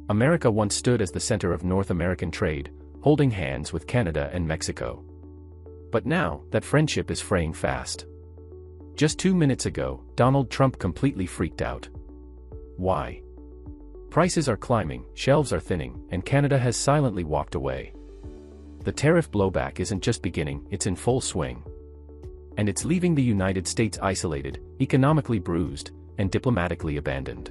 America once stood as the center of North American trade, holding hands with Canada and Mexico. But now, that friendship is fraying fast. Just 2 minutes ago, Donald Trump completely freaked out. Why? Prices are climbing, shelves are thinning, and Canada has silently walked away. The tariff blowback isn't just beginning, it's in full swing. And it's leaving the United States isolated, economically bruised, and diplomatically abandoned.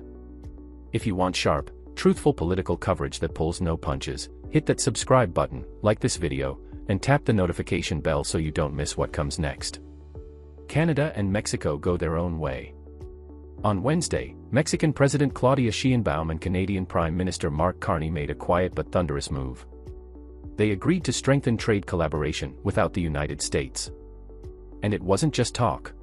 If you want sharp, truthful political coverage that pulls no punches, hit that subscribe button, like this video, and tap the notification bell so you don't miss what comes next. Canada and Mexico go their own way. On Wednesday, Mexican President Claudia Sheinbaum and Canadian Prime Minister Mark Carney made a quiet but thunderous move. They agreed to strengthen trade collaboration without the United States. And it wasn't just talk.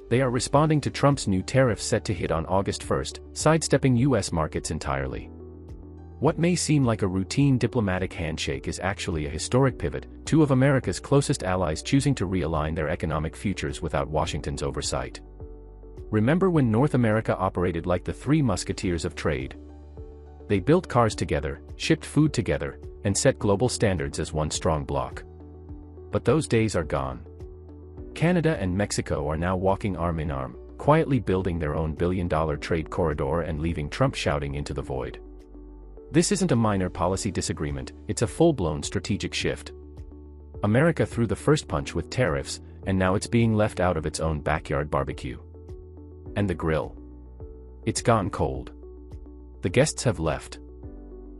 They are responding to Trump's new tariffs set to hit on August 1st, sidestepping U.S. markets entirely. What may seem like a routine diplomatic handshake is actually a historic pivot, two of America's closest allies choosing to realign their economic futures without Washington's oversight. Remember when North America operated like the Three Musketeers of trade? They built cars together, shipped food together, and set global standards as one strong bloc. But those days are gone. Canada and Mexico are now walking arm in arm, quietly building their own billion-dollar trade corridor and leaving Trump shouting into the void. This isn't a minor policy disagreement, it's a full-blown strategic shift. America threw the first punch with tariffs, and now it's being left out of its own backyard barbecue. And the grill? It's gone cold. The guests have left.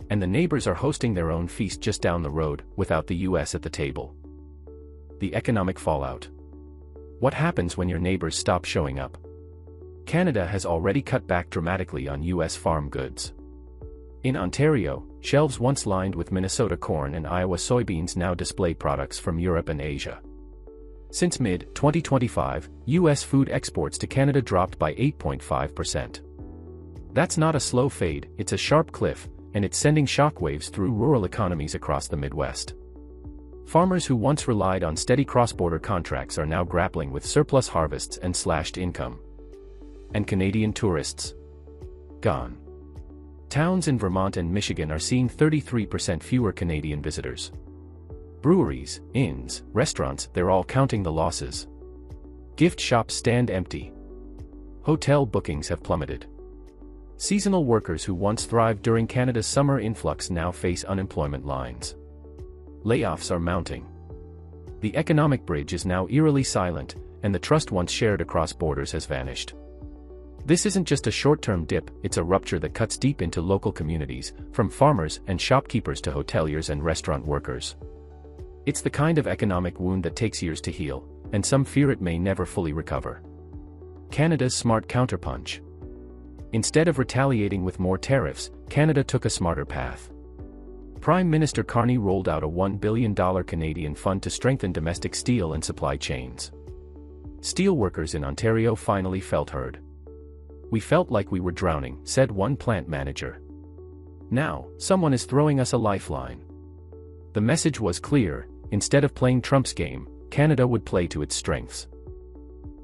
And the neighbors are hosting their own feast just down the road, without the US at the table. The economic fallout. What happens when your neighbors stop showing up? Canada has already cut back dramatically on US farm goods. In Ontario, shelves once lined with Minnesota corn and Iowa soybeans now display products from Europe and Asia. Since mid-2025, US food exports to Canada dropped by 8.5%. That's not a slow fade, it's a sharp cliff, and it's sending shockwaves through rural economies across the Midwest. Farmers who once relied on steady cross-border contracts are now grappling with surplus harvests and slashed income. And Canadian tourists? Gone. Towns in Vermont and Michigan are seeing 33% fewer Canadian visitors. Breweries, inns, restaurants, they're all counting the losses. Gift shops stand empty. Hotel bookings have plummeted. Seasonal workers who once thrived during Canada's summer influx now face unemployment lines. Layoffs are mounting. The economic bridge is now eerily silent, and the trust once shared across borders has vanished. This isn't just a short-term dip, it's a rupture that cuts deep into local communities, from farmers and shopkeepers to hoteliers and restaurant workers. It's the kind of economic wound that takes years to heal, and some fear it may never fully recover. Canada's smart counterpunch. Instead of retaliating with more tariffs, Canada took a smarter path. Prime Minister Carney rolled out a $1 billion Canadian fund to strengthen domestic steel and supply chains. Steelworkers in Ontario finally felt heard. "We felt like we were drowning," said one plant manager. "Now, someone is throwing us a lifeline." The message was clear: instead of playing Trump's game, Canada would play to its strengths.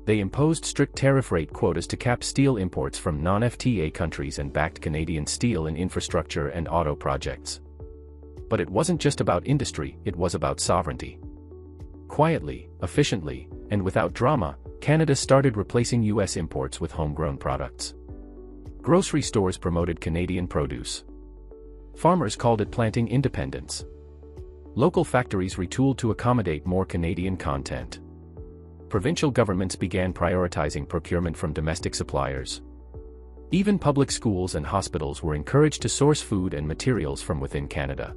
They imposed strict tariff rate quotas to cap steel imports from non-FTA countries and backed Canadian steel in infrastructure and auto projects. But it wasn't just about industry, it was about sovereignty. Quietly, efficiently, and without drama, Canada started replacing US imports with homegrown products. Grocery stores promoted Canadian produce. Farmers called it planting independence. Local factories retooled to accommodate more Canadian content. Provincial governments began prioritizing procurement from domestic suppliers. Even public schools and hospitals were encouraged to source food and materials from within Canada.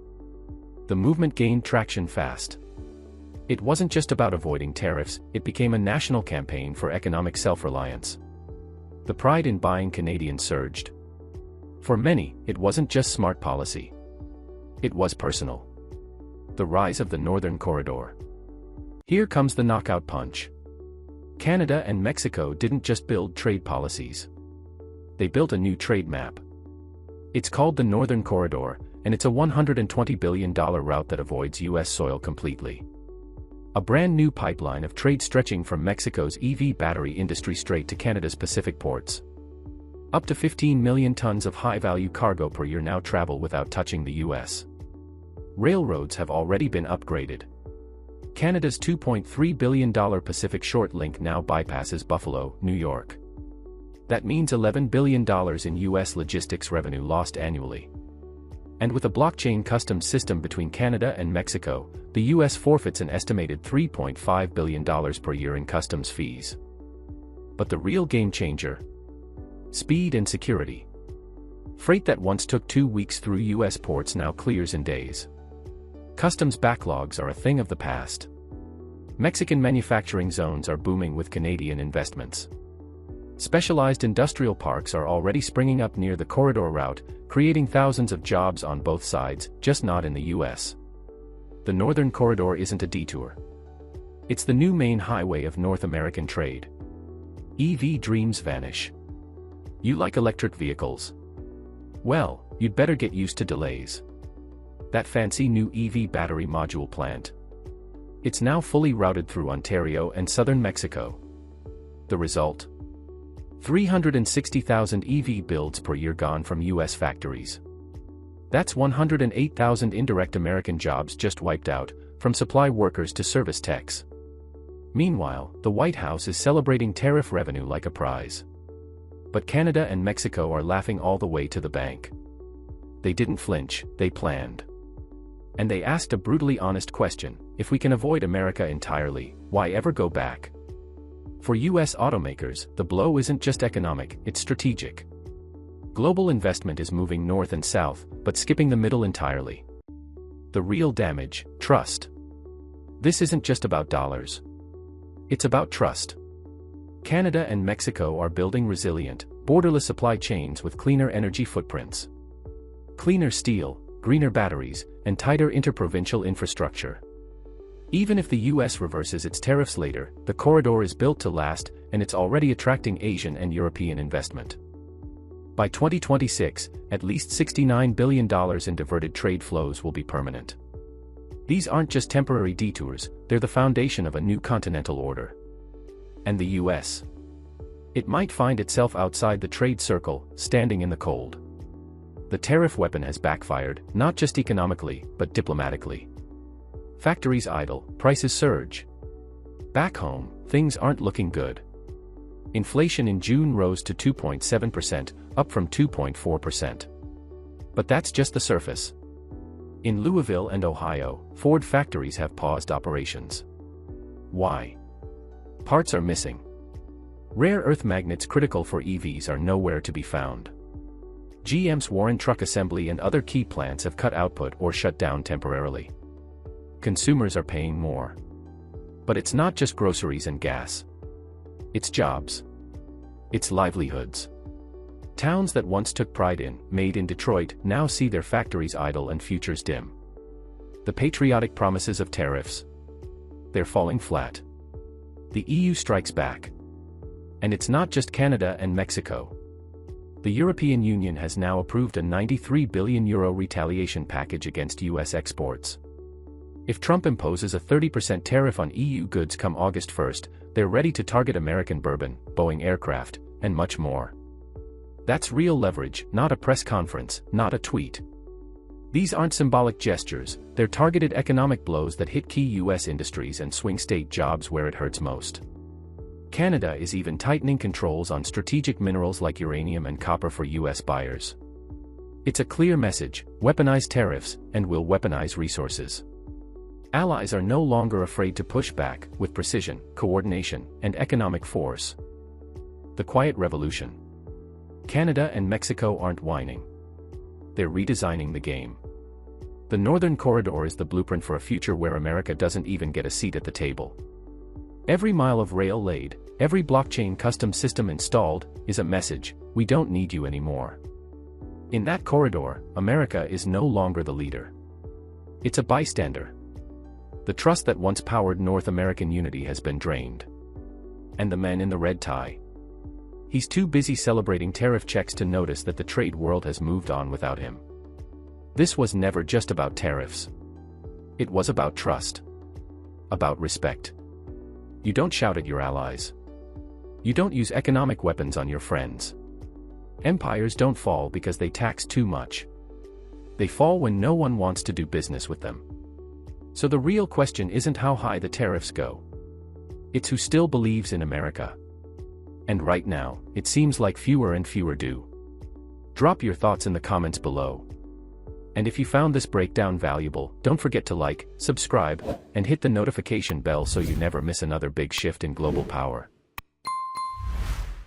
The movement gained traction fast. It wasn't just about avoiding tariffs, it became a national campaign for economic self-reliance. The pride in buying Canadian surged. For many, it wasn't just smart policy. It was personal. The rise of the Northern Corridor. Here comes the knockout punch. Canada and Mexico didn't just build trade policies. They built a new trade map. It's called the Northern Corridor, and it's a $120 billion route that avoids US soil completely. A brand new pipeline of trade stretching from Mexico's EV battery industry straight to Canada's Pacific ports. Up to 15 million tons of high-value cargo per year now travel without touching the US. Railroads have already been upgraded. Canada's $2.3 billion Pacific Short Link now bypasses Buffalo, New York. That means $11 billion in US logistics revenue lost annually. And with a blockchain customs system between Canada and Mexico, the US forfeits an estimated $3.5 billion per year in customs fees. But the real game changer? Speed and security. Freight that once took 2 weeks through US ports now clears in days. Customs backlogs are a thing of the past. Mexican manufacturing zones are booming with Canadian investments. Specialized industrial parks are already springing up near the corridor route, creating thousands of jobs on both sides, just not in the US. The Northern Corridor isn't a detour. It's the new main highway of North American trade. EV dreams vanish. You like electric vehicles? Well, you'd better get used to delays. That fancy new EV battery module plant. It's now fully routed through Ontario and southern Mexico. The result? 360,000 EV builds per year gone from US factories. That's 108,000 indirect American jobs just wiped out, from supply workers to service techs. Meanwhile, the White House is celebrating tariff revenue like a prize. But Canada and Mexico are laughing all the way to the bank. They didn't flinch, they planned. And they asked a brutally honest question: if we can avoid America entirely, why ever go back? For US automakers, the blow isn't just economic, it's strategic. Global investment is moving north and south, but skipping the middle entirely. The real damage: trust. This isn't just about dollars. It's about trust. Canada and Mexico are building resilient, borderless supply chains with cleaner energy footprints. Cleaner steel, greener batteries, and tighter interprovincial infrastructure. Even if the US reverses its tariffs later, the corridor is built to last, and it's already attracting Asian and European investment. By 2026, at least $69 billion in diverted trade flows will be permanent. These aren't just temporary detours, they're the foundation of a new continental order. And the US? It might find itself outside the trade circle, standing in the cold. The tariff weapon has backfired, not just economically, but diplomatically. Factories idle, prices surge. Back home, things aren't looking good. Inflation in June rose to 2.7%, up from 2.4%. But that's just the surface. In Louisville and Ohio, Ford factories have paused operations. Why? Parts are missing. Rare earth magnets critical for EVs are nowhere to be found. GM's Warren Truck Assembly and other key plants have cut output or shut down temporarily. Consumers are paying more. But it's not just groceries and gas. It's jobs. It's livelihoods. Towns that once took pride in, made in Detroit, now see their factories idle and futures dim. The patriotic promises of tariffs. They're falling flat. The EU strikes back. And it's not just Canada and Mexico. The European Union has now approved a €93 billion retaliation package against US exports. If Trump imposes a 30% tariff on EU goods come August 1st, they're ready to target American bourbon, Boeing aircraft, and much more. That's real leverage, not a press conference, not a tweet. These aren't symbolic gestures, they're targeted economic blows that hit key US industries and swing state jobs where it hurts most. Canada is even tightening controls on strategic minerals like uranium and copper for US buyers. It's a clear message: weaponize tariffs, and we'll weaponize resources. Allies are no longer afraid to push back, with precision, coordination, and economic force. The quiet revolution. Canada and Mexico aren't whining. They're redesigning the game. The Northern Corridor is the blueprint for a future where America doesn't even get a seat at the table. Every mile of rail laid, every blockchain custom system installed, is a message: we don't need you anymore. In that corridor, America is no longer the leader. It's a bystander. The trust that once powered North American unity has been drained. And the man in the red tie? He's too busy celebrating tariff checks to notice that the trade world has moved on without him. This was never just about tariffs. It was about trust. About respect. You don't shout at your allies. You don't use economic weapons on your friends. Empires don't fall because they tax too much. They fall when no one wants to do business with them. So the real question isn't how high the tariffs go. It's who still believes in America. And right now, it seems like fewer and fewer do. Drop your thoughts in the comments below. And if you found this breakdown valuable, don't forget to like, subscribe, and hit the notification bell so you never miss another big shift in global power.